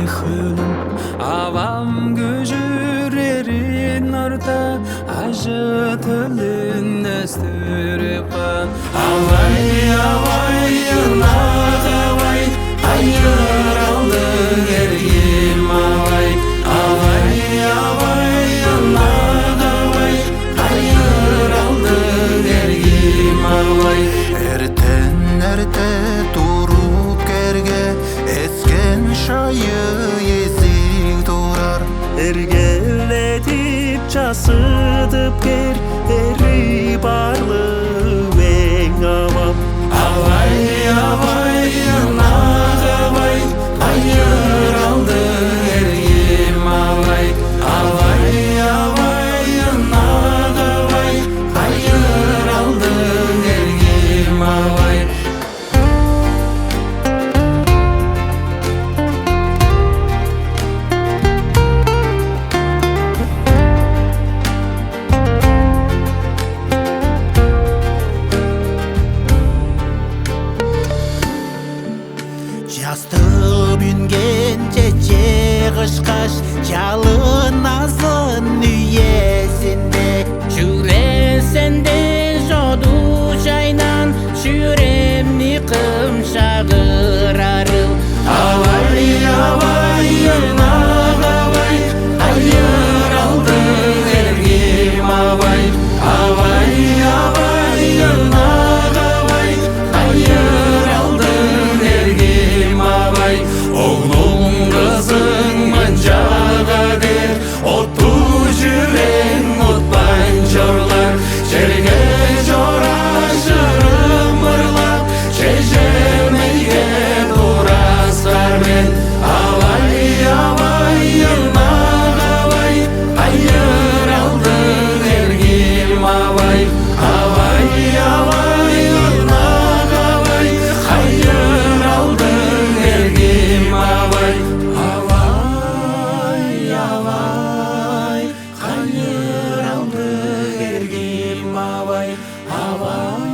хөлім авам көжүрерин орта ажытылын өстүрүп авай авай ынагавай айыр алдың эргим авай авай авай ынагавай айыр алдың эргим авай Эрте туруп керге эскен шайы эсик турар Эргелетип жасытып кер эри барлык эң авам авай авай ынагавай айыр алдың эргим авай авай авай ынагавай айыр алдың эргим авай Жастып үнген чече кышкаш жалын азын үйесинде Жүресенде жоду жайнан Жүремни кымшагырарыл авай авай ынагавай айыр алдың эргим авай авай авай ынагавай айыр алдың эргим авай оглуң кызың манжага дер отту жүрең утпан жорлар жерге жорашырым ырлап чежемейге турасар мен авай авай ынагавай айыр алдың эргим авай авай авай ынагавай айыр алдың эргим авай авай авай айыр алдың эргим авай авай